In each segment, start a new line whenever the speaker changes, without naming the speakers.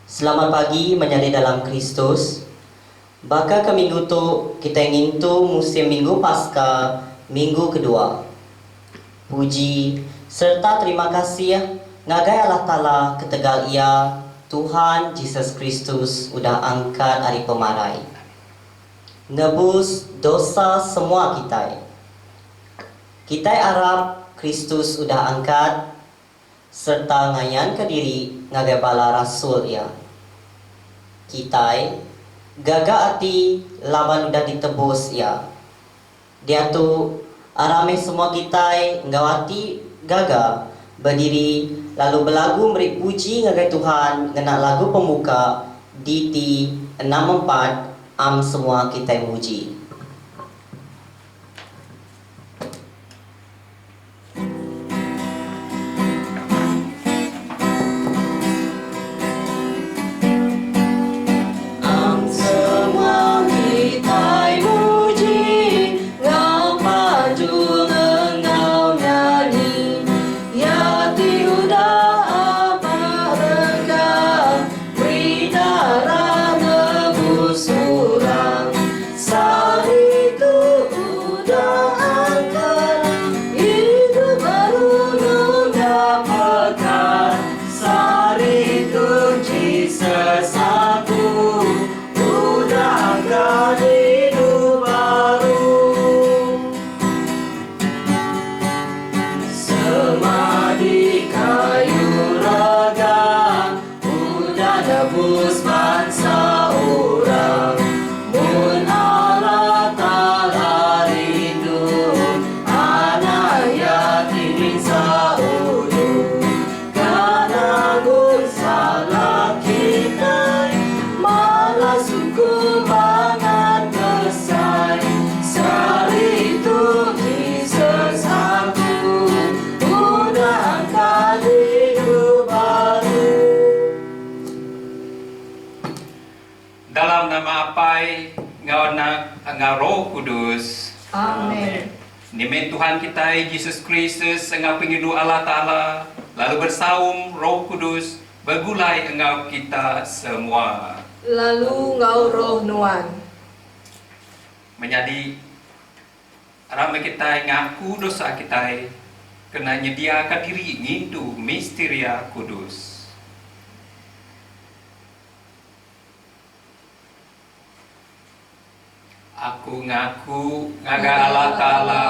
Selamat pagi menyali dalam Kristus. Baka ke minggu tu kita ingin tu musim minggu Paskah, minggu kedua. Puji serta terima kasih ngagai Allah Ta'ala ketegal ia Tuhan Yesus Kristus udah angkat hari pemarai. Nebus dosa semua kita. Kita harap Kristus udah angkat serta ngayan ke diri ngagai bala rasul ia. Kita gaga hati lawan udah ditebus ia. Dia tu arame semua kita ngawati gaga berdiri lalu belagu merik puji ngagai Tuhan ngena lagu pembuka DT 64 semua kita muji.
Roh Kudus.
Amin.
Nimen Tuhan kita Yesus Kristus engau pengidu Allah Ta'ala lalu bersaum Roh Kudus bergulai engau kita semua.
Lalu engau roh nuan
menjadi ramai kita ngaku dosa kita kena nyediakan diri ngindu misteria kudus. Aku ngaku ngaga Allah Ta'ala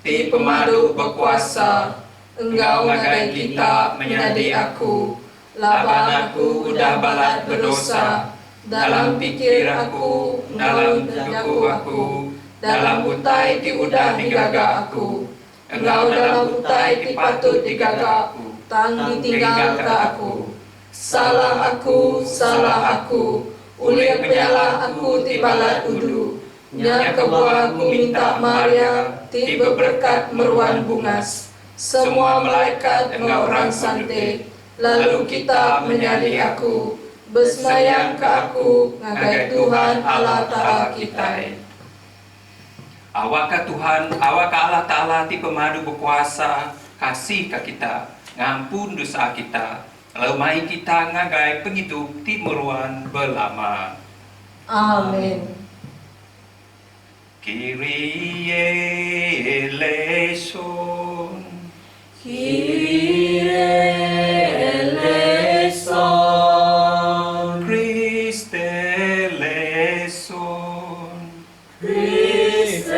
ti pemadu berkuasa engau ngagai kita menjadi aku laban aku udah balat berdosa dalam pikir aku, dalam tubuh aku, dalam utai ti udah digaga aku engau dalam utai ti patut digaga aku tang ditinggal ke aku salah aku ulian penyalah aku ti balat udu nya kebuah aku minta Maria tiba berkat meruan bungas semua malaikat engau orang sante lalu kita menjadi aku bersemayam ke aku ngagai Tuhan Allah Ta'ala kita. Awak ke Tuhan, awak ke Allah Ta'ala ti pemadu berkuasa kasih ke kita ngampun dosa kita lalu mai kita ngagai pengidup ti meruan belama.
Amin.
Kyrie eleison.
Kyrie eleison.
Christe eleison.
Christe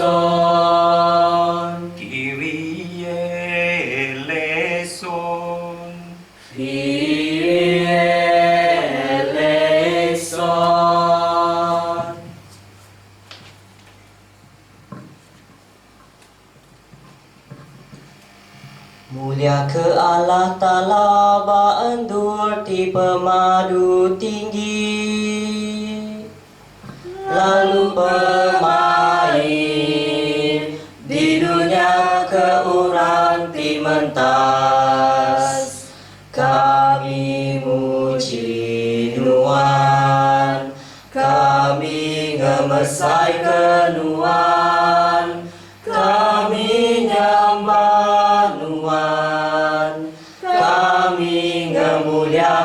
eleison.
Kyrie eleison.
Kyrie eleison.
Mulia ke Allah Ta'ala ba'andur ti pemadu tinggi lalu pemain di dunia ke orang ti mentas kami muji nuan kami ngemesai kenuan kami nyambah nuan kami ngemulia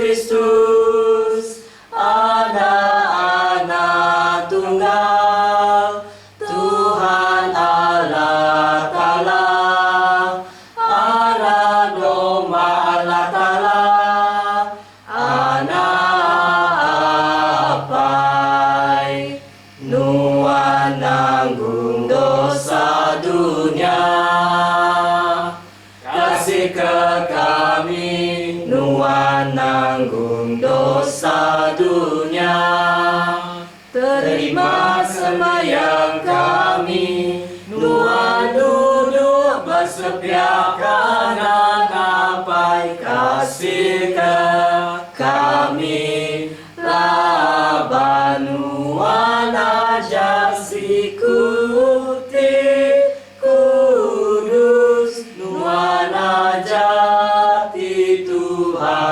Kristus, anak-anak tunggal, Tuhan Allah Ta'ala, anak domba Allah Ta'ala, anak apai, nuan nanggung dosa dunia. Kasih ke kami, nuan nanggung dosa dunia. Terima sembahyang kami, nuan duduk bersepiak kanan apai. Kasih ke kami, laba nuan ajar sikuti kudus, nuan ajati Tuhan,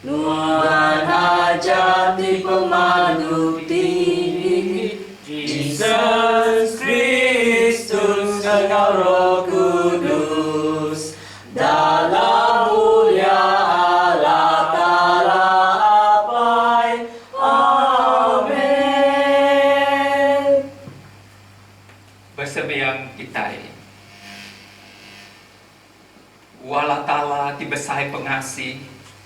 nuan ajati pemandu tinggi, Jesus Kristus Engkau Roh Kudus, dalam mulia Allah Ta'ala apai. Amin.
Bersembahyang kita. Wala Ta'ala ti besai pengasih,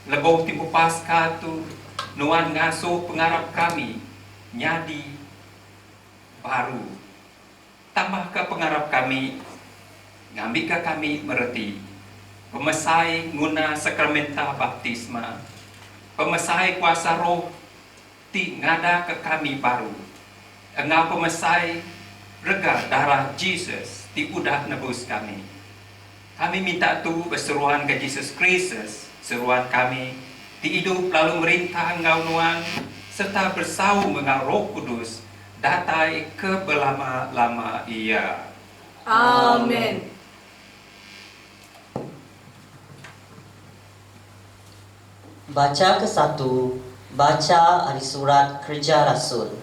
lebih tibu pasca tu, nuan ngasuh pengarap kami, nyadi baru. Tambah ke pengarap kami, ngambil ke kami mereti. Pemesai guna sakramenta baptisma, pemesai kuasa roh ti ngada ke kami baru. Engau pemesai rega darah Jesus ti udah nebus kami. Kami minta tu berseruan ke Jesus Kristus, seruan kami ti hidup lalu merintah engau nuan serta bersaung engau Roh Kudus datai ke belama-lama ia.
Amin.
Baca ke-1, baca dari surat Kerja Rasul.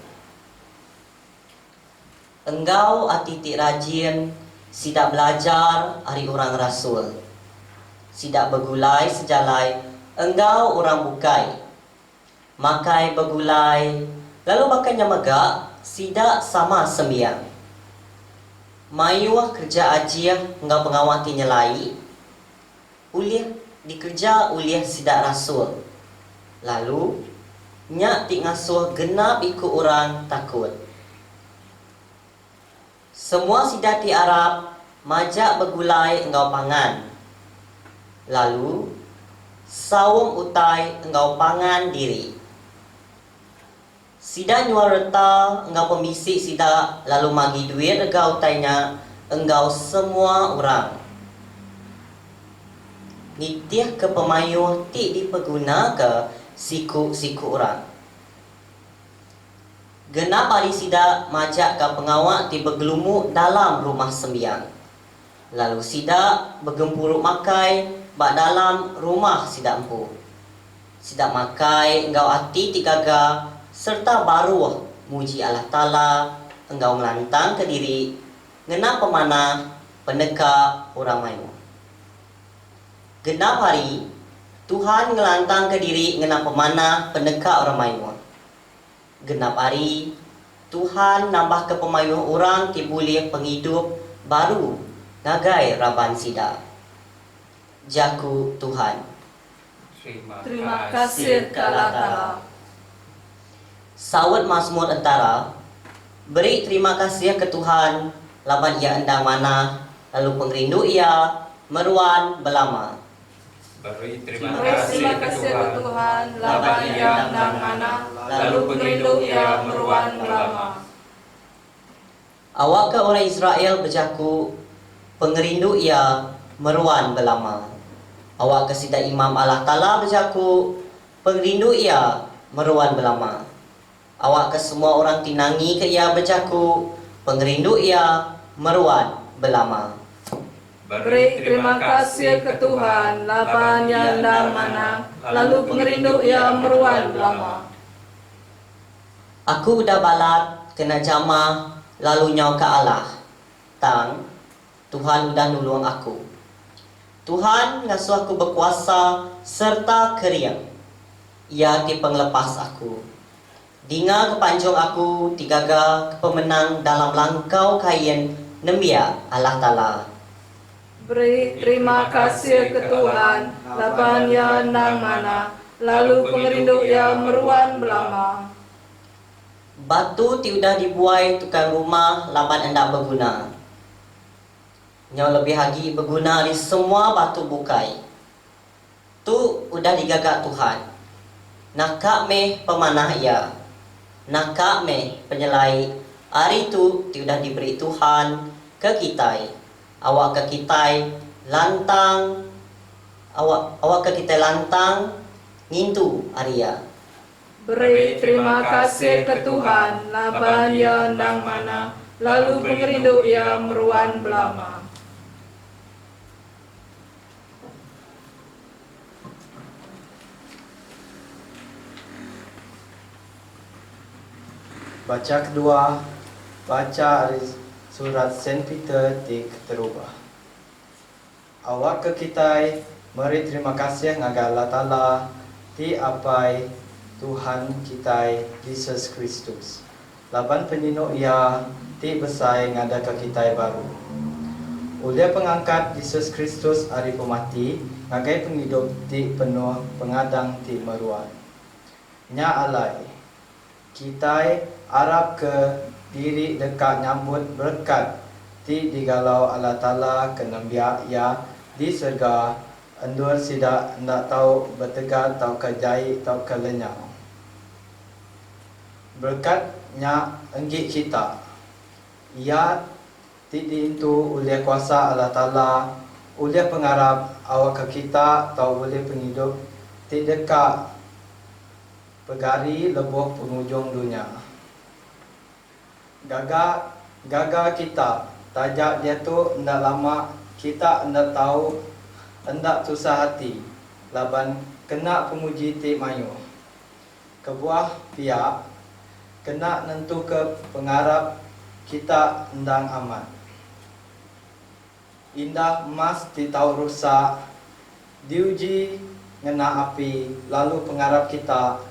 Engkau atitik rajin, sidak belajar hari orang rasul. Sidak bergulai sejalai, engkau orang bukai. Makai bergulai, lalu bakanya megak, sidak sama sembiang. Mayuah kerja ajiah, engkau pengawati nyelai. Uliah dikerja uliah sidak rasul. Lalu nyak tik ngasuh genap ikut orang takut. Semua sidak ti Arab majak bergulai engkau pangan. Lalu sawum utai engkau pangan diri. Sidak nyuar reta engkau pemisik sidak lalu magi duit rega utainya engkau semua orang. Nitiah ke pemayuh ti diperguna ke siku-siku orang. Genap hari sidak majak ke pengawak ti bergelumuk dalam rumah sembiang. Lalu sidak bergempuruk makai bak dalam rumah sidak empu. Sidak makai engkau hati ti gagah serta baru muji Allah Ta'ala engkau melantang ke diri genap pemanah peneka orang mayu. Genap hari Tuhan ngelantang ke diri genap pemanah peneka orang mayu. Genap hari Tuhan nambah ke pemayuh orang ti boleh penghidup baru ngagai raban sida. Jaku Tuhan.
Terima kasih ke Allah Ta'ala.
Sawat Mazmur antara, beri terima kasih ke Tuhan laban ia endang mana, lalu pengrindu ia meruan belama.
Beri terima
Terima kasih ke Tuhan, laban yang dan mana, lalu pengrindu ia meruan lama.
Awak ke orang Israel berjaku, pengerindu ia meruan belama. Awak ke sida imam Allah Ta'ala berjaku, pengerindu ia meruan belama. Awak ke semua orang tinangi ke ia berjaku, pengerindu ia meruan belama.
Beri terima kasih ke Tuhan, laban yang dan mana, lalu pengerindu ia meruan lama.
Aku udah balat kena jamah lalu nyau ke Allah. Tang, Tuhan udah nulung aku. Tuhan ngasuh aku berkuasa serta keria. Ia ti penglepas aku. Dinga kepanjung aku tigaga kepemenang dalam langkau kain nembia Allah Ta'ala.
Beri terima kasih ke Tuhan, laban ya nang mana, lalu pengerindu ya meruan belama.
Batu ti udah dibuai tukang rumah laban hendak berguna. Yang lebih lagi berguna di semua batu bukai. Tu udah digagak Tuhan. Nakak meh pemanah ia. Nakak meh penyelai. Hari tu ti udah diberi Tuhan ke kita. Awak ke kita lantang. Awak ke kita lantang ngintu Arya.
Beri terima kasih ke Tuhan, laban ya nang mana, lalu pengerindu ya meruan belama.
Baca kedua, baca dari surat Saint Peter di terubah. Awak ke kita meri terima kasih ngaga Allah Ta'ala di apai Tuhan kita Yesus Kristus. Laban penyino ia di besai ngada ke kita baru. Oleh pengangkat Yesus Kristus hari pemati, ngagai penghidup di penuh pengadang di meruan. Nya alai, kita Arab ke diri dekat nyambut berkat di digalau Allah Ta'ala kenambia ya di surga endur sidak ndak tahu bertegar tahu kejai tahu kelenyang. Berkatnya enggik kita. Ia diintu oleh kuasa Allah Ta'ala, oleh pengharap awak ke kita tahu oleh penghidup di dekat pegari lebuh penghujung dunia. Gagal kita tajak dia tu ndak lama kita ndak tahu ndak susah hati laban kena pemuji ti mayu kebuah pihak kena nentu ke pengarap kita ndang aman indah emas ti tahu rusak diuji ngena api lalu pengarap kita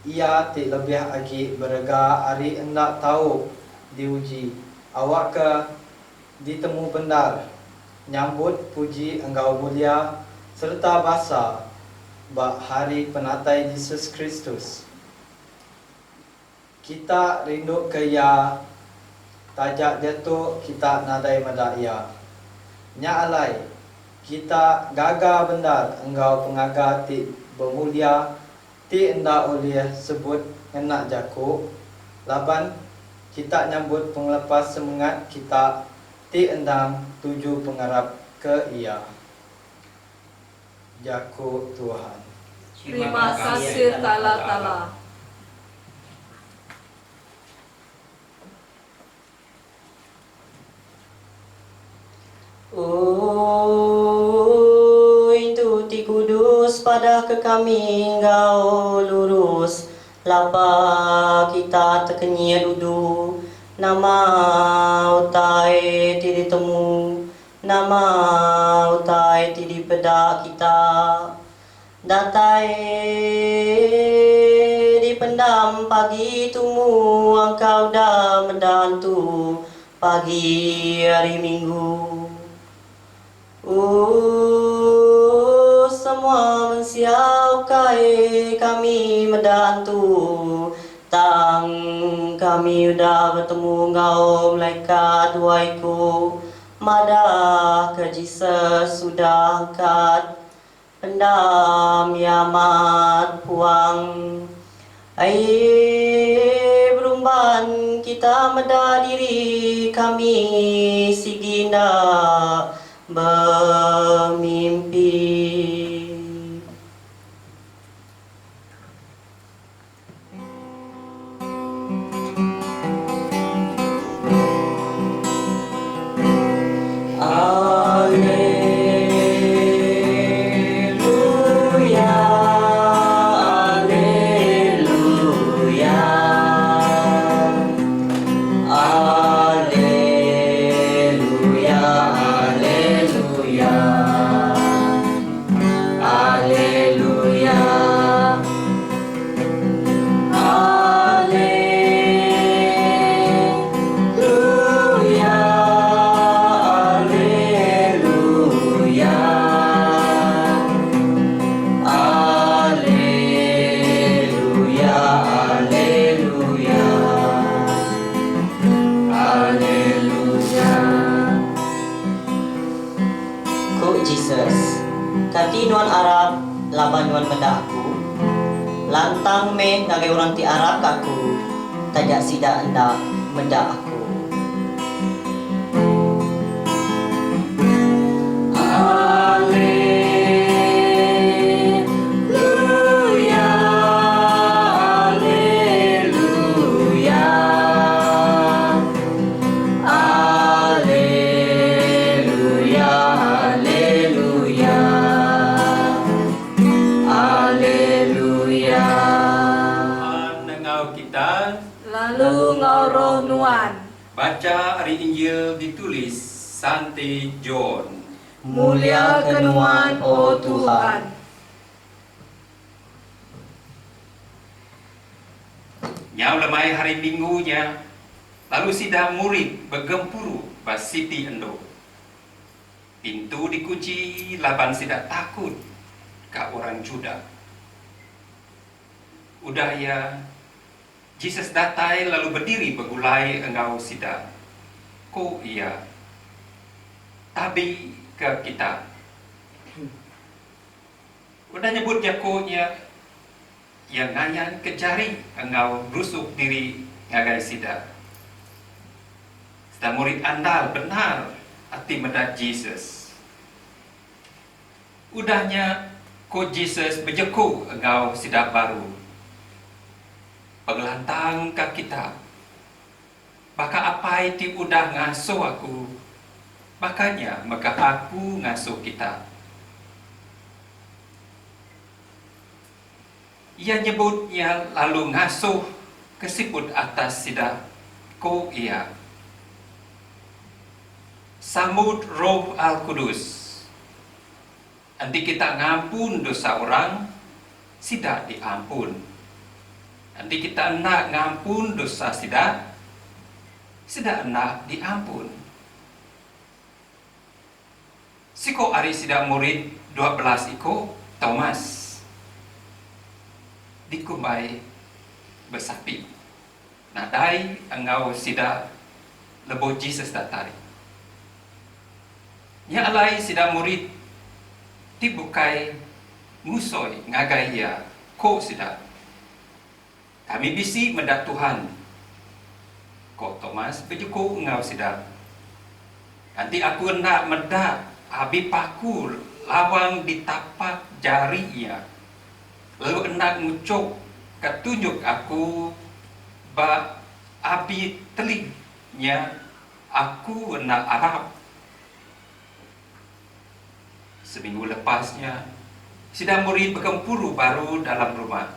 ia ti lebih lagi berega hari hendak tahu diuji awak ke ditemu benar nyambut puji engkau mulia serta basa bak hari penatai Yesus Kristus. Kita rindu ke ia tajak dia tu kita nadai madak ia. Nya alai kita gagal benar engkau pengaga ti bermulia ti endak oleh sebut enak jaku laban kita nyambut penglepas semangat kita ti endang tuju pengharap ke ia. Jaku Tuhan.
Terima kasih Ta'ala.
Tuti kudus pada ke kami engkau lurus lapa kita terkenyir dudu nama utai ti ditemu nama utai ti dipedak kita datai dipendam pagi tumu engkau dah mendantu pagi hari Minggu. Semua mensiau kai kami mendantu tang kami udah bertemu engkau malaikat duaiku madah ke Jesus sudah angkat pendam yamat puang berumban kita medah diri kami sigina bermimpi.
Haleluya, haleluya.
Arab laban nuan meda aku. Lantang me ngagai orang ti Arab aku. Tajak sida enda meda aku.
Lalu ngoroh nuan.
Baca hari Injil ditulis Santi John.
Mulia kenuan, oh Tuhan.
Nyau lemai hari Minggunya, lalu sida murid bergempuru bas Siti Endo. Pintu dikunci, laban sida takut ke orang Juda. Udah ya, Jesus datai lalu berdiri begulai engkau sida. Ko iya, tabi ke kita. Udah nyebut jakonya, yang ngayan kejari engkau rusuk diri ngagai sida. Sida murid andal benar hati medat Jesus. Udahnya ko Jesus bejeku engkau sida baru. Pengelantang ke kita. Baka apa itu udah ngasuh aku. Makanya maka aku ngasuh kita. Ia nyebutnya lalu ngasuh kesiput atas sida. Ko ia. Sambut Roh Al-Kudus. Nanti kita ngampun dosa orang, sida diampun. Nanti kita nak ngampun dosa sida nak diampun. Siko ari sida murid 12 iko Thomas dikumbai bersapi. Nadai engkau sida lebo Jesus datari. Nya alai sida murid dibukai musoi ngagai ia ko sida. Kami bisi mendak Tuhan. Kok Thomas bejuku engkau sida. Nanti aku nak mendak abi paku lawang ditapak jari ia. Lalu enak ngucuk ketunjuk aku ba abi telingnya aku enak Arab. Seminggu lepasnya sida murid bergempuru baru dalam rumah.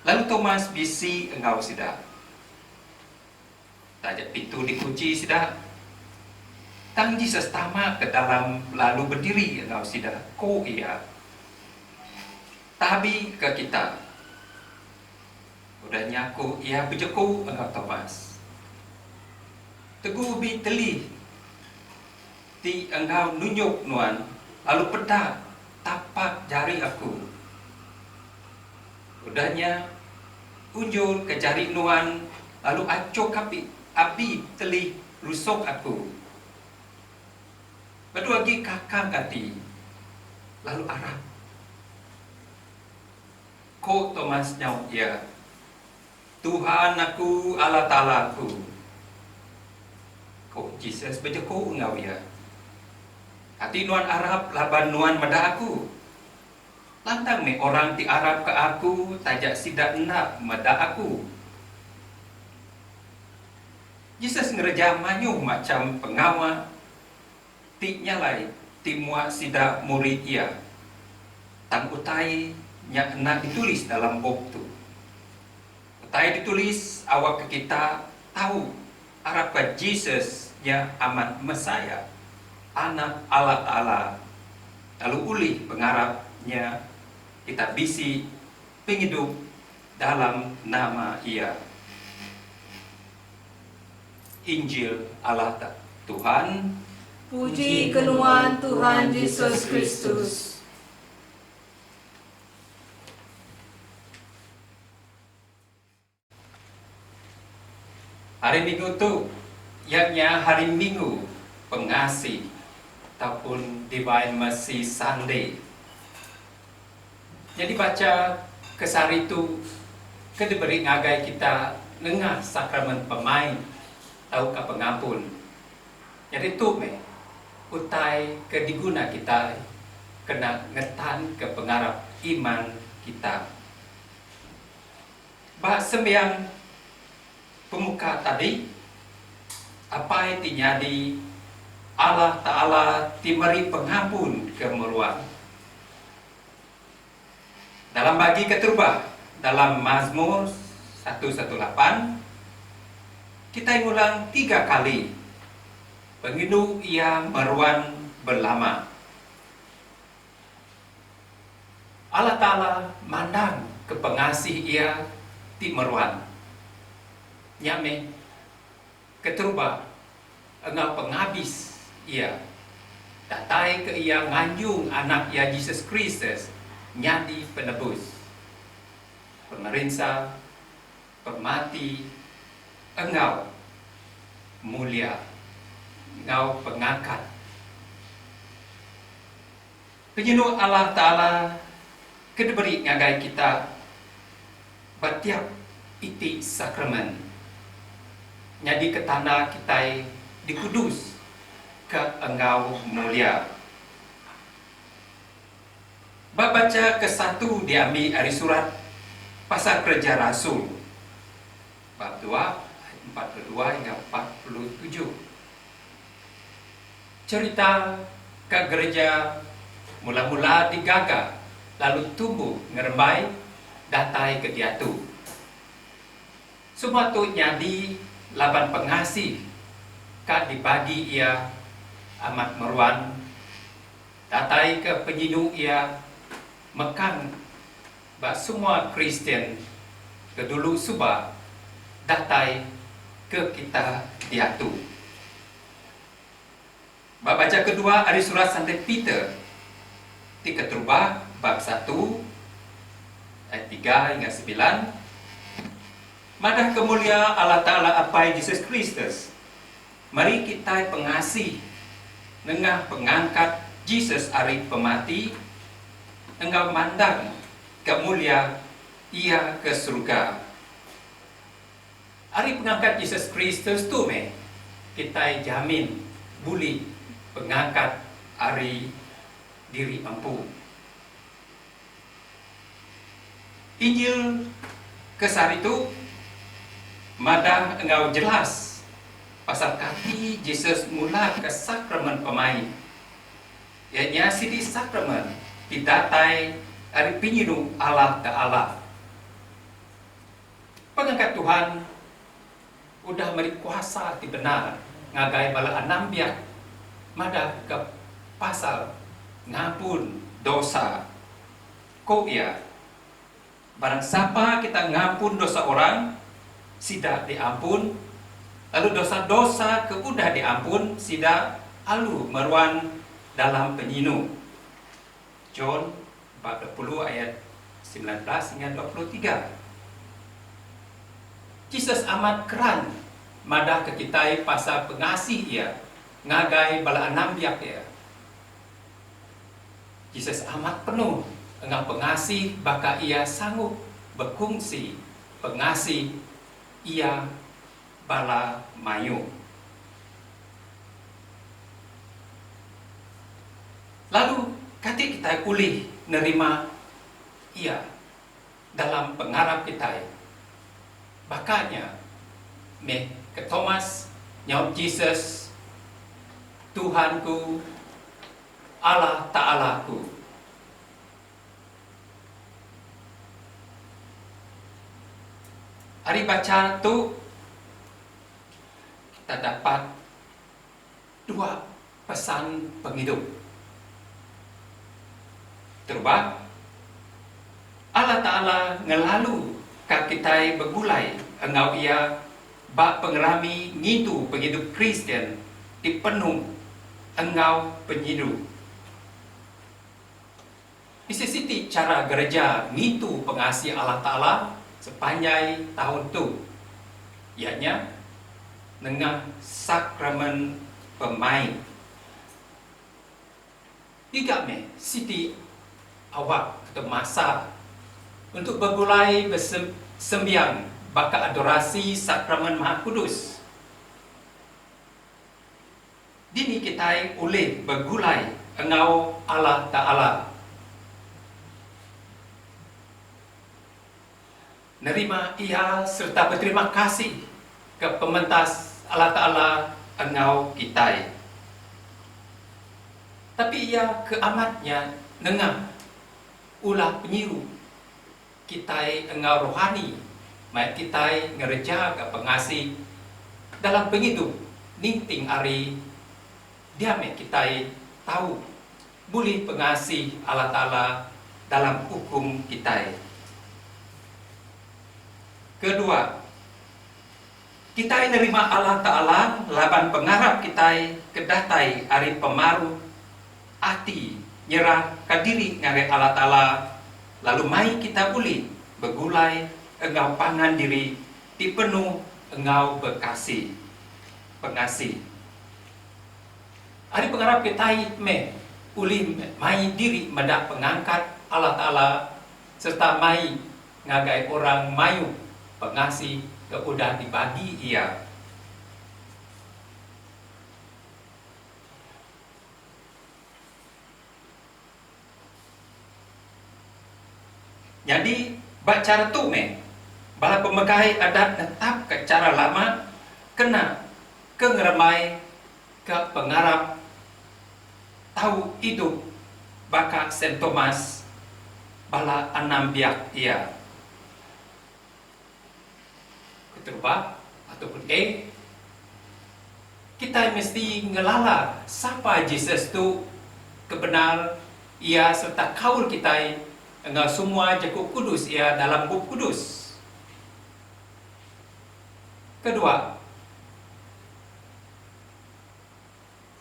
Lalu Thomas bisi engkau sida. Tajak pintu dikunci sida. Tang Jesus tamak ke dalam lalu berdiri engkau sida. Ko ia. Tabi ke kita. Udah nyaku ia bejeku engkau Thomas. Teguh bi telih. Ti engkau nunjuk nuan. Lalu pedak tapak jari aku. Udahnya unjul ke jari nuan, lalu acok kapi abi telih rusuk aku. Berdua lagi kakak hati, lalu Arab. Ko Thomas nyaw ya, Tuhan aku, Allah Ta'ala aku. Ko Jesus bejeku engkau ya. Hati nuan Arab laban nuan meda aku. Lantang me orang ti Arab ke aku, tajak sida nak meda aku. Jesus ngereja manyuh macam pengawal. Ti nyalai, ti muak sida murid ia. Tang utai nyak nak ditulis dalam buku tu. Utai ditulis awak ke kita tahu Arab ke Jesus nya amat Mesaya, anak Allah Ta'ala. Lalu ulih pengarapnya kita bisi penghidup dalam nama ia. Injil Allah Tuhan.
Puji kenuan Tuhan Yesus Kristus.
Hari Minggu tu, yaknya hari Minggu pengasih ataupun Divine Mercy Sunday. Jadi baca kesari itu ke diberi ngagai kita ngengah sakramen pemain tau ka pengampun. Jadi tu utai ke diguna kita kena ngetan ke pengarap iman kita. Bah sembiang pemuka tadi apa yang tinyadi Allah Ta'ala timeri pengampun kemeruan. Dalam bagi keterubah dalam Mazmur 118 kita ngulang 3 kali pengidu ia meruan berlama. Allah Ta'ala mandang ke pengasih ia ti meruan. Nyame keterubah engau penghabis ia datai ke ia nganjung anak ia Yesus Kristus nyadi penebus, pemerintah, pemati, engau mulia, engau pengangkat. Penyenuh Allah Ta'ala kedeberi ngagai kita batiap iti sakramen nyadi ketanda kita dikudus ke engau mulia. Bab baca ke-1 diambil dari surat Pasal Kerja Rasul bab 2 ayat 42 hingga 47. Cerita ke gereja mula-mula digagah lalu tumbuh ngerembai datai ke diatu. Semua tu nyadi laban pengasih ka dibagi ia amat meruan datai ke penyinu ia mekan bak semua Kristian kedulu subah datai ke kita diatu. Bab baca kedua dari surat Santai Peter di keterubah bab 1 ayat 3 hingga 9. Madah kemulia Allah Ta'ala apai Yesus Kristus. Mari kita pengasih nengah pengangkat Yesus ari pemati engkau mandang kemulia ia ke surga. Hari pengangkat Yesus Kristus tu kita jamin boleh pengangkat hari diri mampu. Injil kesar itu madah engkau jelas pasal kaki Yesus mula ke sakramen pemain. Ianya sidi sakramen didatai dari penyinu Allah Ta'ala. Pengangkat Tuhan udah beri kuasa di benar ngagai bala anambiak madah ke pasal ngampun dosa. Kau ia barang siapa kita ngampun dosa orang sida diampun, lalu dosa-dosa ke udah diampun sida alu meruan dalam penyinu. John bab 20 ayat 19 hingga 23. Yesus amat keran madah ke kita pasal pengasih ia ngagai bala anambiak ia. Yesus amat penuh dengan pengasih baka ia sanggup berkongsi pengasih ia bala mayu. Lalu ketika kita pulih nerima ia dalam pengarap kita, bakanya ke Thomas nyaut Yesus, Tuhanku, Allah Ta'alaku. Hari baca tu kita dapat 2 pesan penghidup. Terubah Allah Ta'ala ngelalu kak kita begulai engau ia bak pengerami ngitu penghidup Kristen dipenuh engau penyidu. Bisa siti cara gereja ngitu pengasih Allah Ta'ala sepanjang tahun tu, ianya dengan sakramen pemain. Tiga siti awak atau masa untuk bergulai bersembiang baka adorasi sakramen Maha Kudus. Dini kita boleh bergulai engau Allah Ta'ala. Nerima ia serta berterima kasih ke pementas Allah Ta'ala engau kita. Tapi ia keamatnya nengah ulah penyiru kita engau rohani, mai kita ngereja ke pengasih dalam penghidup ninting ari dia mai kita tahu boleh pengasih Allah Ta'ala dalam hukum kita. Kedua, kita nerima Allah Ta'ala laban pengarap kita kedatai ari pemaru hati nyerah kadiri ngare Allah Ta'ala, lalu mai kita boleh bergulai engau pangan diri dipenuh engau berkasih pengasih. Ari pengarap kita me uli mai diri medak pengangkat Allah Ta'ala serta mai ngagai orang mayu pengasih ke udah dibagi ia. Jadi bacara tu bala pemegai adat tetap ke cara lama kena ke ngeremai ke pengarap tahu hidup baka Saint Thomas bala anam biak ia. Keterba ataupun kita mesti ngelala siapa Jesus tu kebenar ia serta kaul kita engau semua Jakub Kudus ia dalam Buk Kudus. Kedua,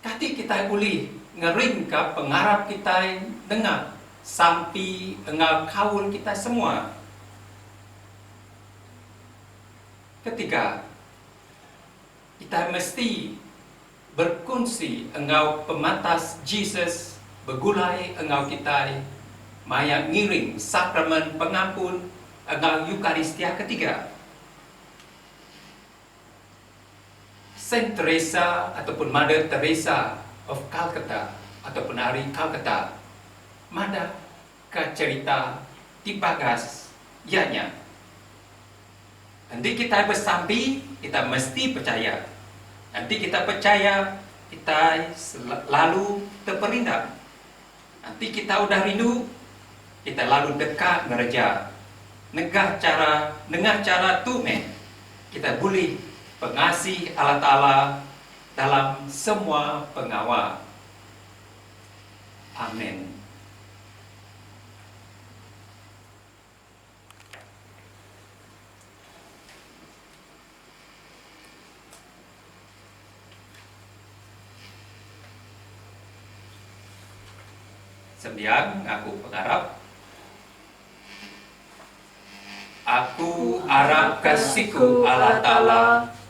kati kita boleh ngering ke pengarap kita dengar sampai engau kaul kita semua. Ketiga, kita mesti berkongsi engau pematas Jesus bergulai engau kita maya ngiring sakramen pengampun engau Eukaristia ketiga. Saint Teresa ataupun Mother Teresa of Calcutta ataupun Ari Calcutta mada ke cerita di bagas ianya. Nanti kita bersampi, kita mesti percaya. Nanti kita percaya, kita lalu terperindak. Nanti kita udah rindu, kita lalu dekat ngereja. Dengar cara tu kita boleh pengasih Allah Ta'ala dalam semua pengawal. Amin. Sembiang aku pengarap. Aku harap kasihku Allah Ta'ala,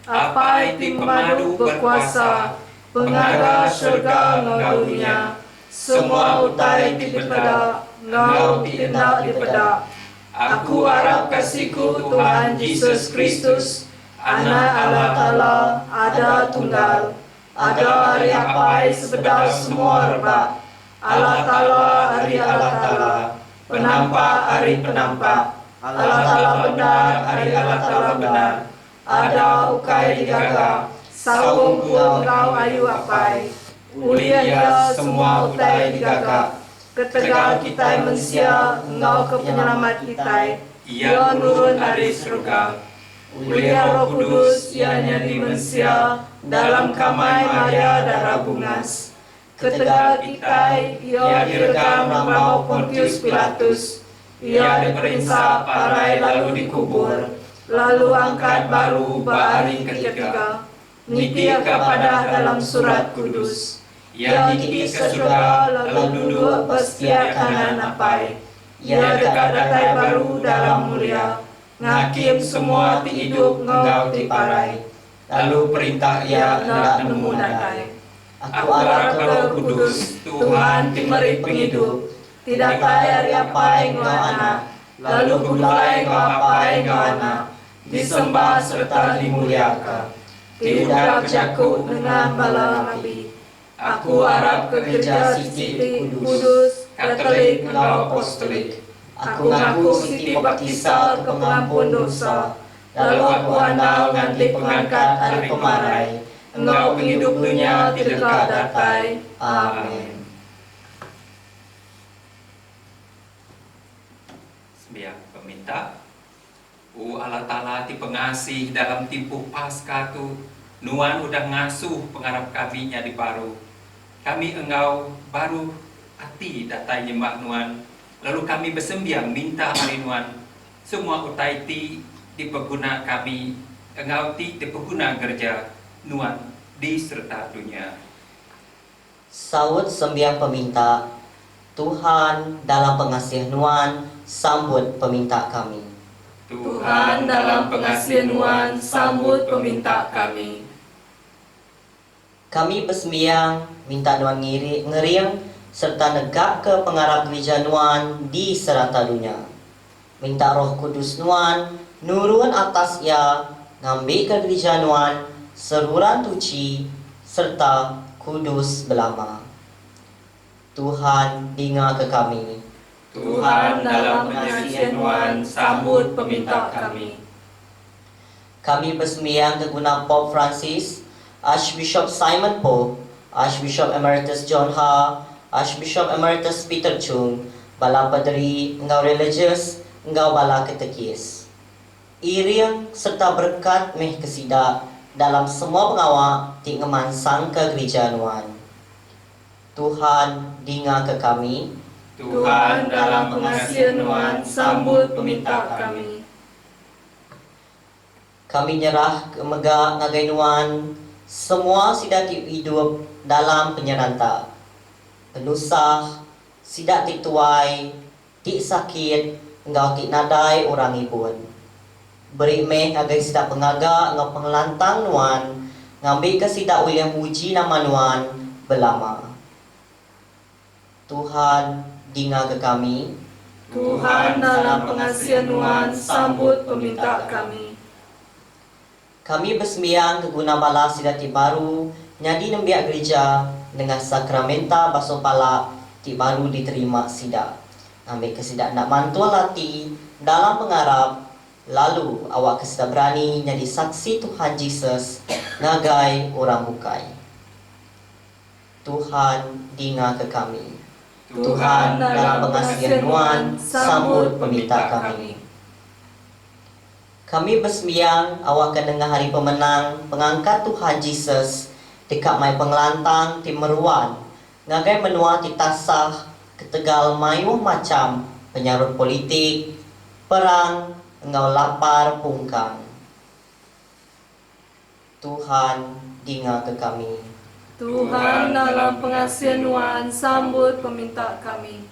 apa itu pemadu berkuasa, pengarah syurga ngau dunia, semua utai daripada ngau tindak daripada. Aku harap kasihku Tuhan Yesus Kristus, Anak Allah Ta'ala, ada tunggal, ada hari apa sebedar semua rebak. Allah Ta'ala hari Allah Ta'ala, penampak hari penampak, Allah Ta'ala benar hari Allah Ta'ala benar. Ada ukai digaga, sawung buang kau ayu apai, ulia semua utai digaga. Ketegal kita mensia, engau ke penyelamat kita, ia nurun dari surga. Ulia Roh Kudus, ianya di mensia, dalam kamai Maria darah bungas. Ketegal kita, ia direkam nama Pontius Pilatus, ia diperintah parai lalu dikubur, lalu angkat baru hari ketiga, niki kepada dalam surat kudus, ia niki ke surga lalu duduk bersetia kanan apai, ia dekat baru dalam mulia, ngakim semua ti hidup ngau ti parai, lalu perintah ia nak nemu nakai. Aku harap Roh Kudus, Tuhan timeri penghidup,
tidak kaya riapai ngoana, lalu gulai ngapai ngoana, disembah serta dimuliakan. Tidak jaku dengan bala nabi. Aku harap ke gereja Siti Kudus, Katolik engkau apostolik. Aku ngaku Siti baptisa ke pengampun dosa. Lalu aku andal nganti pengangkat hari pemarai. Engkau penghidup dunia tidak datai. Amin.
Sembiang peminta. Allah Ta'ala ti pengasih dalam timpuh Paskah tu, nuan udah ngasuh pengarap kami di baru. Kami engkau baru hati datai nyemak nuan. Lalu kami bersembiang minta hari nuan. Semua utai ti dipeguna kami, engkau ti dipeguna gereja nuan di serta dunia.
Saud sembiang peminta, Tuhan dalam pengasihan nuan, sambut peminta kami.
Tuhan dalam pengasihan nuan, sambut peminta kami.
Kami bersembiang minta nuan ngeriang serta negak ke pengarap gereja nuan di serata dunia. Minta Roh Kudus nuan nurun atas ia, ngambil ke gereja nuan seruran tuci serta kudus belama. Tuhan dengar ke kami.
Tuhan dalam pengasihan nuan, sambut peminta kami.
Kami bersembiang ke guna Pope Francis, Archbishop Simon Pope, Archbishop Emeritus John Ha, Archbishop Emeritus Peter Chung, bala padri, engkau religious, engkau bala ketekis. Iriang serta berkat meh kesida dalam semua pengawak ti ngemansang ke gereja nuan. Tuhan dengar ke kami.
Tuhan dalam pengasihan nuan, sambut peminta kami.
Kami nyerah ke megah ngagai nuan, semua sidak hidup dalam penyeranta. Penusah, sidak dituai, ti sakit, engkau ti nadai orang ibun. Beri meh agai sidak pengaga, engkau pengelantang nuan, ngambil ke sidak uliah muji nama nuan, belama. Tuhan dengar ke kami.
Tuhan dalam pengasihan nuan, sambut peminta kami.
Kami bersembiang ke guna bala sidati baru, nyadi nembiak gereja dengan sakramenta basuh pala ti baru diterima sidak. Ambil ke sidak nak mantul hati dalam pengarap, lalu awak ke sidak berani nyadi saksi Tuhan Yesus ngagai orang bukai. Tuhan dengar ke kami. Tuhan dalam pengasihan nuan, sambut peminta kami. Kami bersembiang awak akan dengar hari pemenang pengangkat Tuhan Yesus dekat mai pengelantang ti meruan ngagai menua ti tasah ketegal mayuh macam penyarut politik, perang, engau lapar pungkang. Tuhan dengar ke kami.
Tuhan dalam pengasihan nuan, sambut peminta kami.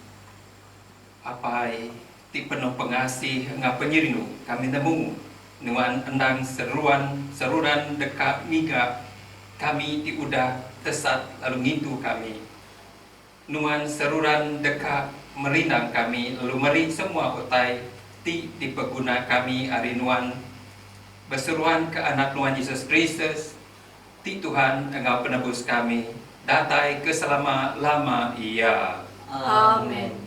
Apai ti penuh pengasih engkau penyirinu kami nemu nuan endang seruran dekat miga kami ti udah tesat lalu ngintu kami nuan seruran dekat merinang kami lalu meri semua utai ti dipeguna kami hari nuan berseruan ke anak nuan Yesus Kristus ti Tuhan engkau penebus kami datai ke selama-lama ia.
Amin.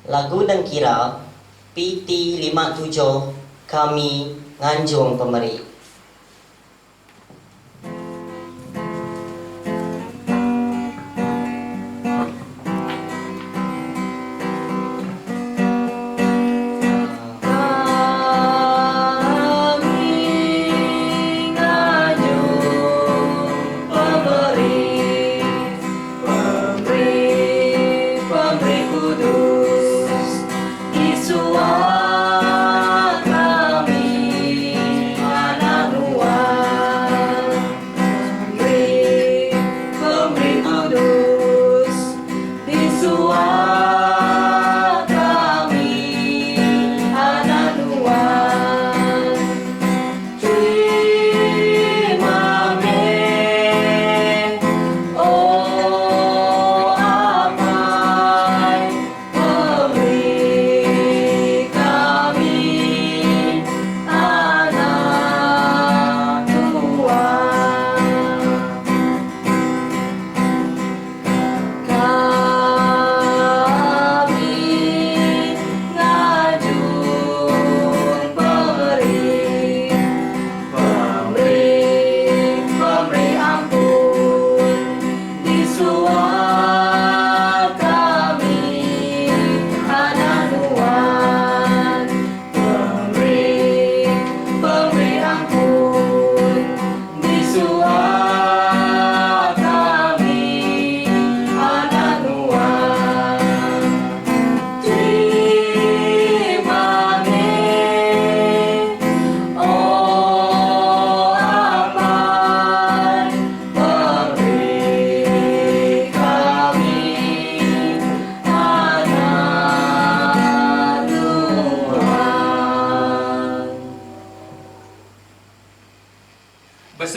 Lagu dan kira PT 57 kami nganjung pemeri.
Kami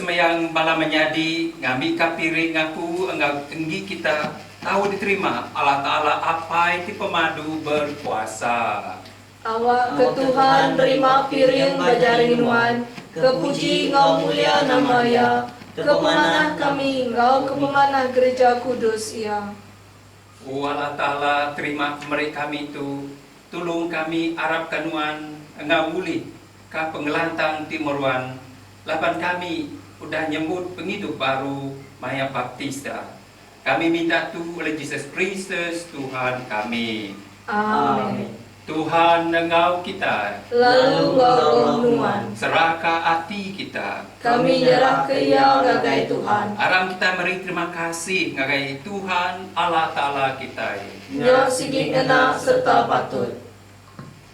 semayang malam menjadi ngambil kapiring aku engau enggi kita tahu diterima Allah Ta'ala apa itu pemadu berpuasa.
Awak ke Tuhan terima piring bajaring nuan, kepuji ngau mulia nama ya, kepemanah kami ngau kepemanah gereja kudus ya.
Allah Ta'ala terima mereka kami itu, tolong kami Arab kanuan engau muli ka pengelantang timuruan, laban kami udah nyebut penghidup baru Maya Baptista. Kami minta tu oleh Yesus Kristus Tuhan kami.
Amin.
Tuhan engau kita,
Lalu ngau nuan,
serahkan hati kita.
kami nyerah ke ia ngagai Tuhan.
Aram kita beri terima kasih ngagai Tuhan Allah Ta'ala kita.
Nya sigit enak serta patut.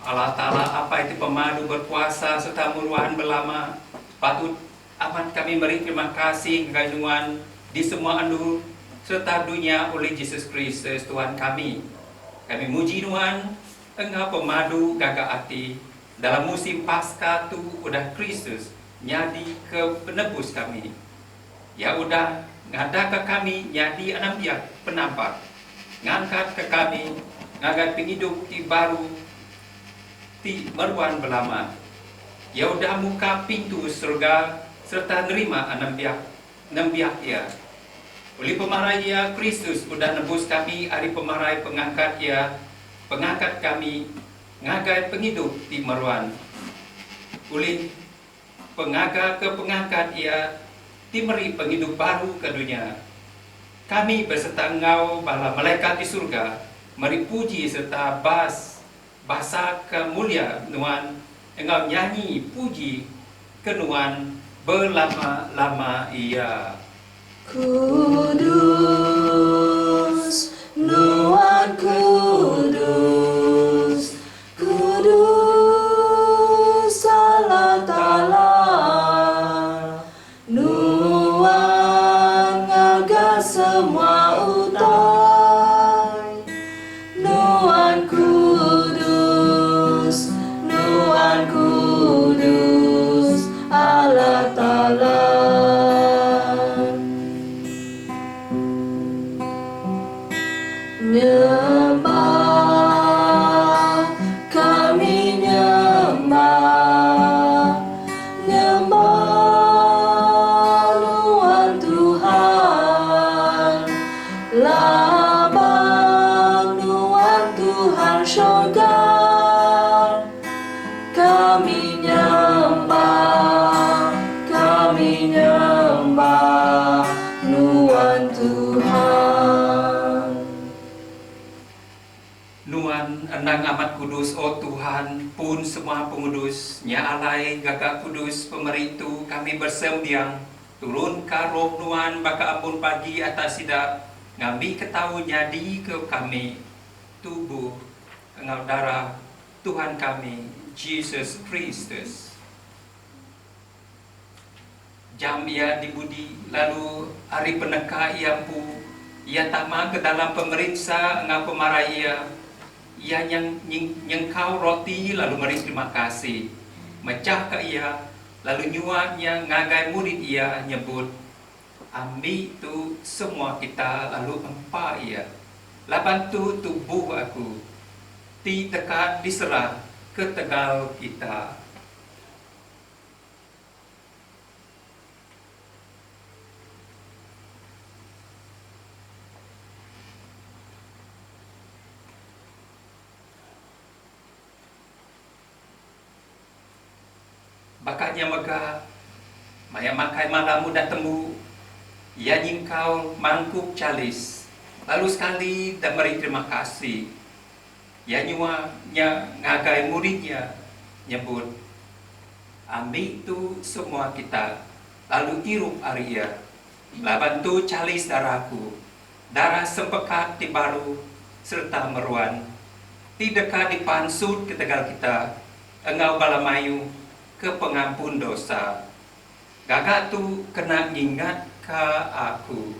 Allah Ta'ala apa itu pemadu berpuasa serta muruhan belama. Patut amat kami beri terima kasih ngagai Tuhan di semua andu serta dunia oleh Yesus Kristus Tuhan kami. Kami muji Tuhan, engau pemadu gagak hati dalam musim Paskah tu udah Kristus nyadi ke penebus kami. Ya udah ngada ke kami nyadi anam dia penampak. Ngangkat ke kami ngagat penghidup ti baru ti meruan belama. Ya udah muka pintu surga serta nerima anam biak ya. Oleh pemarai ya Kristus udah nebus kami hari pemarai pengangkat ya. Pengangkat kami ngagai penghidup di meruan. Oleh pengaga ke pengangkat ia timeri penghidup baru ke dunia. Kami berserta engau bala malaikat di surga meri puji serta bahasa kemulia nuan engau nyanyi puji kenuan berlama-lama ia.
Kudus, nuan kudus, kudus Allah Ta'ala, nuan ngaga semua utai, nuan kudus Allah Ta'ala. Nyembah, kami nyembah, nyembah Tuhan Tuhan, labang Tuhan Tuhan syurga. Kami nyembah Tuhan Tuhan.
Nuan enang amat kudus, oh Tuhan, pun semua pengudus, nya alai gagak kudus pemeritu kami bersembiang, turun ka roh Nuan baka ampun pagi atas sida, ngambi ketahu nyadi ke kami, tubuh, engau darah Tuhan kami, Yesus Kristus. Jam ia dibudi, lalu hari peneka ia pu, ia tama ke dalam pemeriksa engau pemarah ia nyengkau roti lalu beri terima kasih, mecah ke ia lalu nyuapnya ngagai murid ia nyebut, ambil tu semua kita lalu empa ia, laban tu tubuh aku, ti dekat diserah ke tegal kita. Bakatnya megah, maya makai malam muda temu, ia nyingkau mangkuk calis, lalu sekali dan beri terima kasih. Ia nyuanya ngagai muridnya nyebut, ambil tu semua kita, lalu irup Arya, laban tu calis darahku, darah sempekat di baru serta meruan, ti dekat dipansut ke tegal kita, engau balamayu ke pengampun dosa. Gagak tu kena ingat ke aku.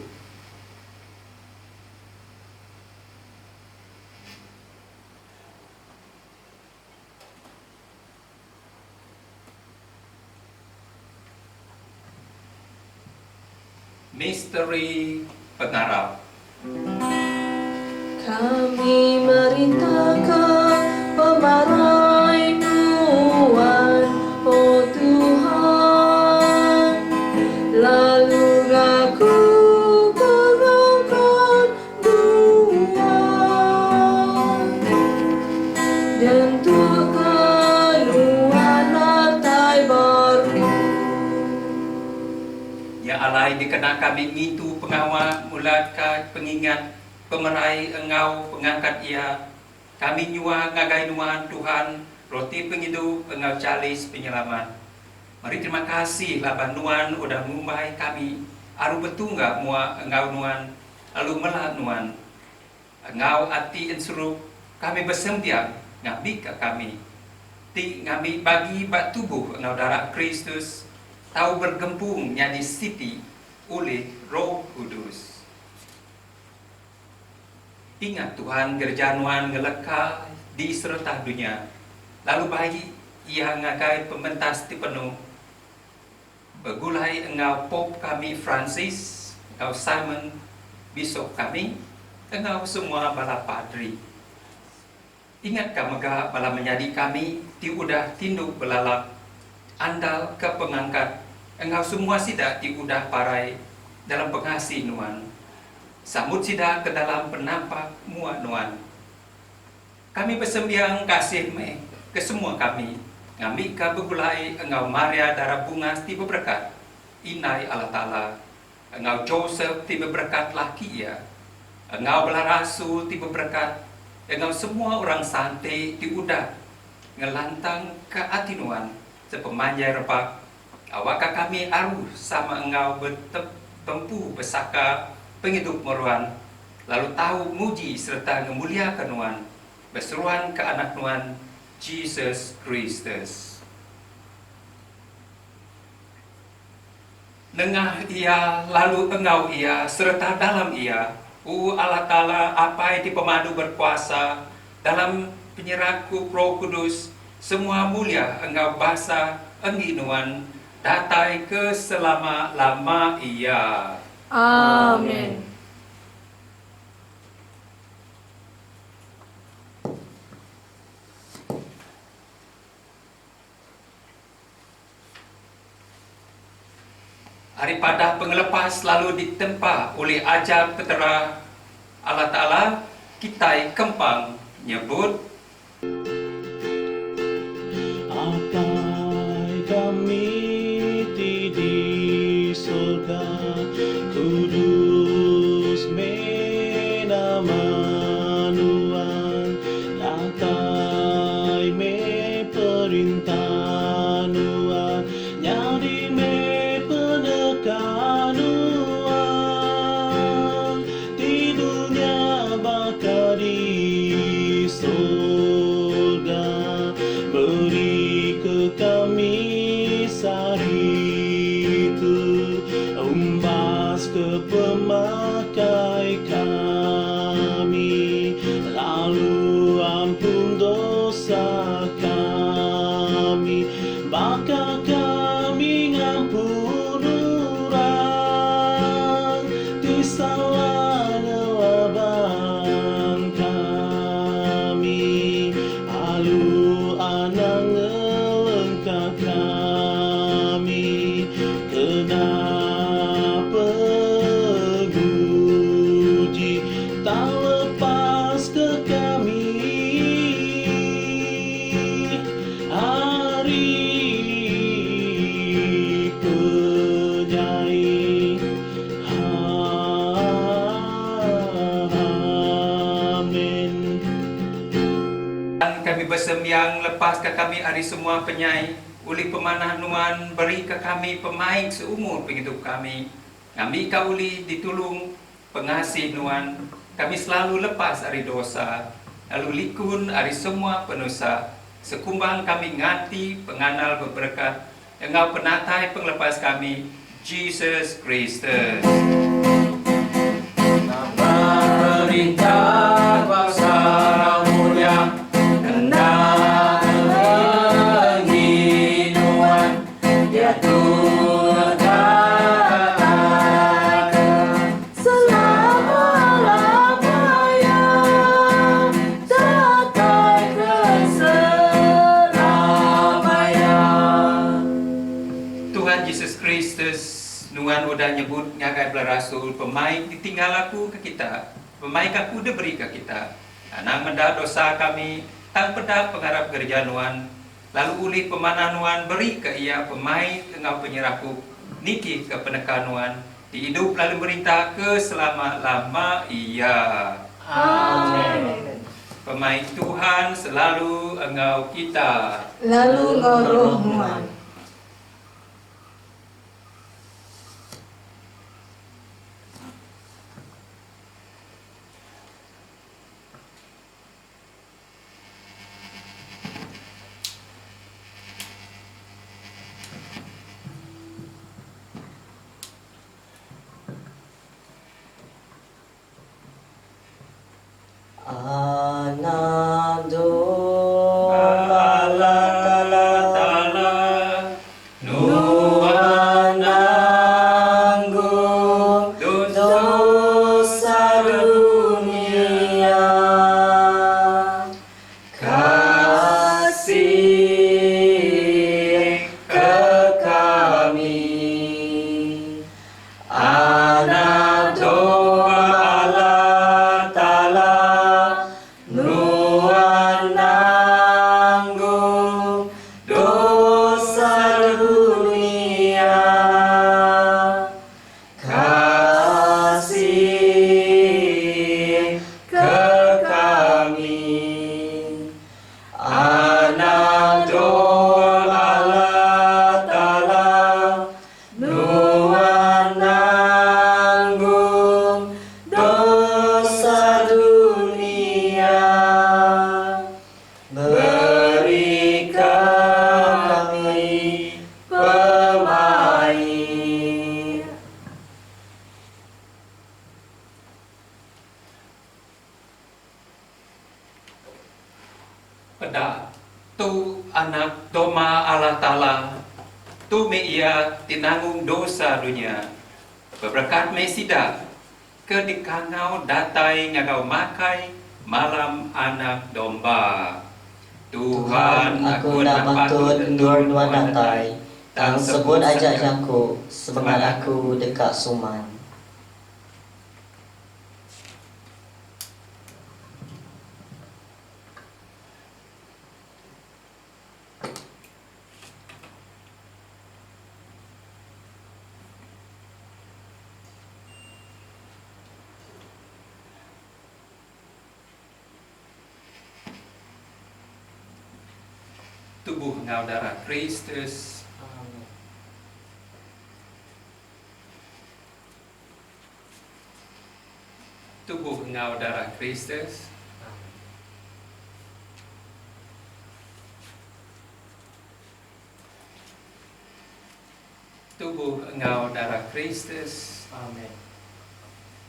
Misteri pengarap.
Kami merintahkan pemarai Tuhan, oh Tuhan, lalu aku berangkat Tuhan, dan Tuhan lantai baru.
Ya alai dikena kami ngitu pengawal mulaka pengingat pemerai engau pengangkat ia, kami nyua ngagai nuan Tuhan roti pengidu engau calis penyelamat. Mari terima kasih laban nuan udah ngumbai kami aru betul nggak mua engau nuan lalu melah nuan engau ati ensuruh kami bersembiang ngabi ke kami ti ngami bagi bak tubuh engau darah Kristus tahu bergempung nyanyi siti oleh Roh Kudus. Ingat Tuhan gerjanuan ngeleka di serta dunia. Lalu bagi ia ngagai pementas di penuh. Begulai engau Pop kami Francis, engau Simon Bishop kami, engau semua bala padri. Ingat kamega bala menjadi kami ti udah tinduk belalap andal ke pengangkat. Engau semua sidak ti udah parai dalam pengasih nuan. Samut sidak ke dalam penampak mua nuan. Kami bersembiang kasih me ke semua kami. Ngami ka begulai engau Maria darah bunga tiba berkat. Inai Allah Ta'ala. Engau Joseph tiba berkat laki ia. Engau belah rasul tiba berkat. Engau semua orang santai diudah. Ngelantang ke hati nuan. Sepemanjai repak. Awakah kami aru sama engau bertempu besaka penghidup meruan, lalu tahu muji serta ngemuliakan nuan, berseruan ke anak nuan, Jesus Kristus. Nengah ia, lalu engau ia, serta dalam ia, Allah Ta'ala apa di pemadu berkuasa, dalam penyerahku Roh Kudus, semua mulia engau basa, enggi nuan, datai ke selama-lama ia.
Amin.
Daripada pengelepas lalu ditempa oleh ajar petera Allah Ta'ala, kita kempang nyebut
Akai kami di surga, kudus nama Nuan, latai me perintah Nuan, nyadi me penekan Nuan, tidurnya bakal di surga, beri ke kami sari itu, umbas ke pemakai kami, lalu ampun dosa kami, maka kami ngampun orang di salahnya abang kami, alu anak ngelengkap kami, kenapa guji tak lepas ke kami hari penyai. Amin.
dan kami bersembiang lepas ke kami hari semua penyai uli pemanah nuan beri ke kami pemain seumur penghidup kami ngami ka uli ditulung pengasih nuan kami selalu lepas hari dosa lalu likun hari semua penusa sekumbang kami ngati penganal berberkat engau penatai penglepas kami Jesus Kristus.
Perintah bangsa mulia, hendak menginuan, dia Tuhan
Kristus nuan udah nyebut ngagai belah rasul pemain ditinggal aku ke kita. Pemain aku udah beri ke kita. Nang mendak dosa kami tang pedak pengharap gerja nuan. Lalu uli pemana nuan beri ke ia pemain tengah penyerahku niki ke penekanuan. Di hidup lalu merintah ke selama-lama ia.
Amin.
Pemain Tuhan selalu engau kita.
Lalu roh Tuhan.
Anak domba Allah Nuan nanggung dosa dunia, kasih ke kami. Anak domba Allah Ta'ala Nuan nanggung dosa dunia, kasih ke kami. Anak domba Allah Ta'ala Nuan nanggung dosa dunia, beri kami pemain.
Pada tu anak doma Allah Ta'ala tu me ia tinanggung dosa dunia. Berberkat me sida ke dikangau datai ngagau makai malam anak domba. Tuhan
aku nak patut ndur nuan datai, tang sebut ajak jaku, semangat aku dekat suman.
Tubuh ngau darah Kristus. Tubuh ngau darah Kristus. Tubuh engau darah Kristus.
Amin.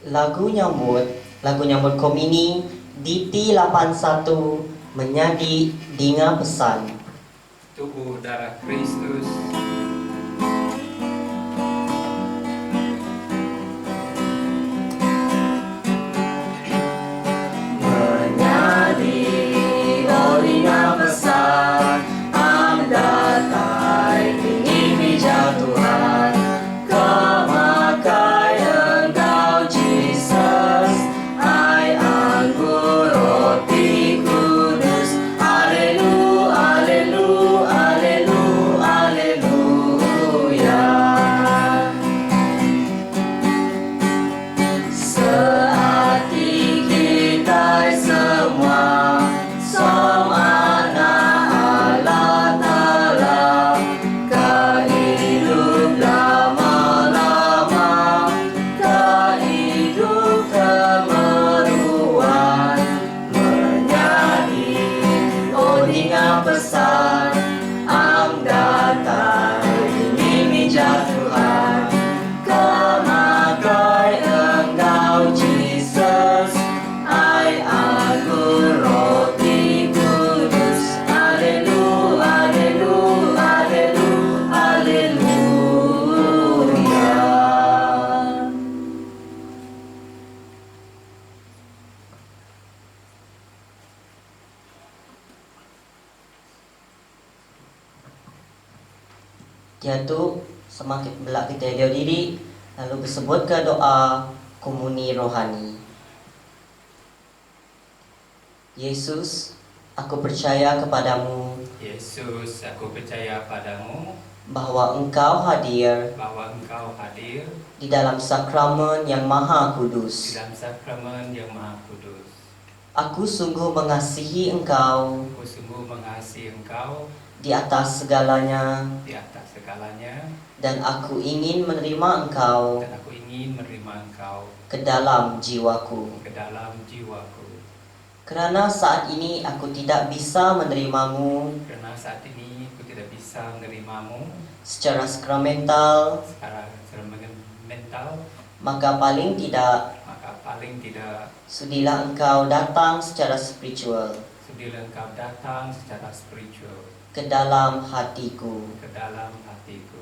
Lagu nyambut komini DT 81 menjadi Dinga Pesan.
Tubuh darah Kristus.
Menjadi Dinga Pesan, amdatai tinggi bijak Tuhan, kemakai engkau Jesus, ai anggur roti kudus, alelu, alelu, alelu, aleluya. Sehati kita semua, som anak Allah Ta'ala, kehidup lama-lama, kehidup kemeruan, menjadi Dinga Pesan, amdatai tinggi bijak Tuhan, kemakai engkau Jesus, ai anggur roti kudus, alelu, alelu, alelu, aleluya.
Jatuh Semakin belak kita lihat diri, lalu bersebut ke doa komuni rohani. Yesus, aku percaya kepadamu
Yesus, aku percaya padamu
bahwa Engkau hadir
bahwa Engkau hadir
di dalam sakramen yang maha
di
kudus.
dalam sakramen yang Maha Kudus.
Aku sungguh mengasihi Engkau
Aku sungguh mengasihi Engkau
di atas segalanya,
di atas segalanya,
dan aku ingin menerima Engkau
dan aku ingin menerima Engkau
ke dalam jiwaku.
ke dalam jiwaku.
Kerana saat ini aku tidak bisa menerimamu
Karena saat ini aku tidak bisa menerimamu
secara sakramental,
secara mental,
maka paling tidak
maka paling tidak
sudilah Engkau datang secara spiritual
sudilah Engkau datang secara spiritual
ke dalam hatiku.
ke dalam hatiku.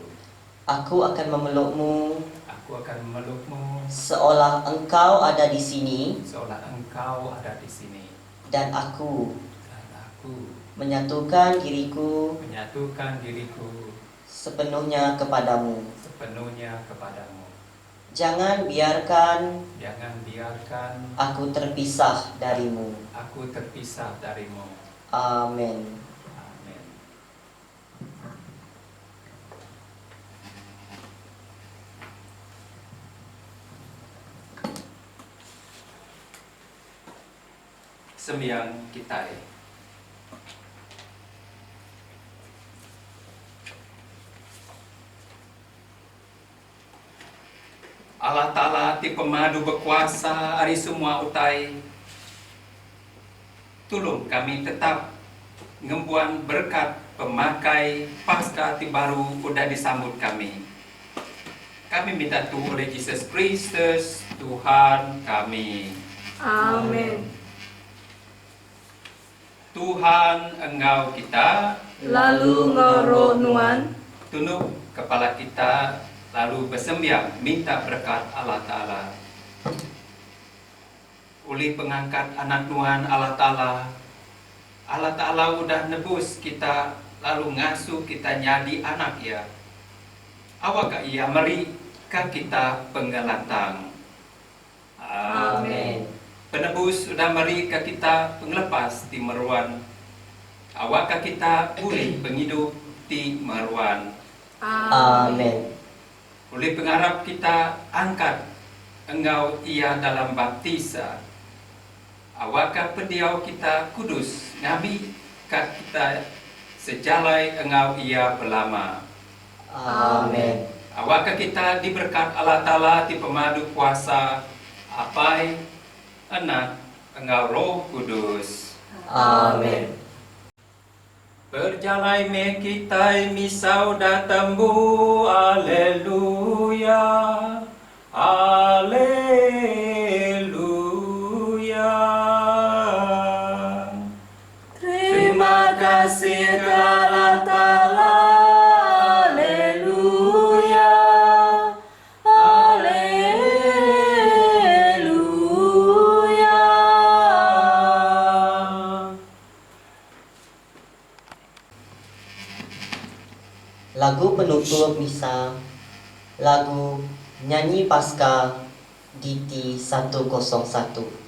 Aku akan memelukmu
Aku akan memelukmu
seolah Engkau ada di sini,
seolah Engkau ada di sini,
dan aku
dan aku
menyatukan diriku
menyatukan diriku
sepenuhnya kepadamu.
sepenuhnya kepadamu.
Jangan biarkan
Jangan biarkan
aku terpisah darimu.
aku terpisah darimu.
Amin.
Amin. Sembiang kita. Allah Ta'ala ti pemadu berkuasa hari semua utai. Tolong kami tetap ngembuan berkat pemakai pasca ti baru udah disambut kami. Kami minta Tuhan oleh Yesus Kristus Tuhan kami.
Amin.
Tuhan Engkau kita,
Lalu ngoro nuan,
tunduk kepala kita, lalu bersembiang minta berkat Allah Ta'ala. Oleh pengangkat anak Tuhan Allah Ta'ala udah nebus kita, lalu ngasuh kita nyadi anak ya. Awak ia meri ke kita pengelatang.
Amin.
Penebus sudah meri ke kita penglepas di meruan. Awak kita boleh penghidup di meruan.
Amin.
Oleh pengharap kita angkat engkau ia dalam baptisa. Awak pendiau kita kudus ngami kat kita sejalai engkau ia belama.
Amin.
Awak kita diberkat Allah Ta'ala di pemadu kuasa apai anak engkau Roh Kudus.
Amin.
Berjalai me kita misau datambu, aleluya, aleluya.
terima kasih Allah Ta'ala, haleluya, haleluya.
Lagu penutup misa, lagu nyanyi Paskah DT 101.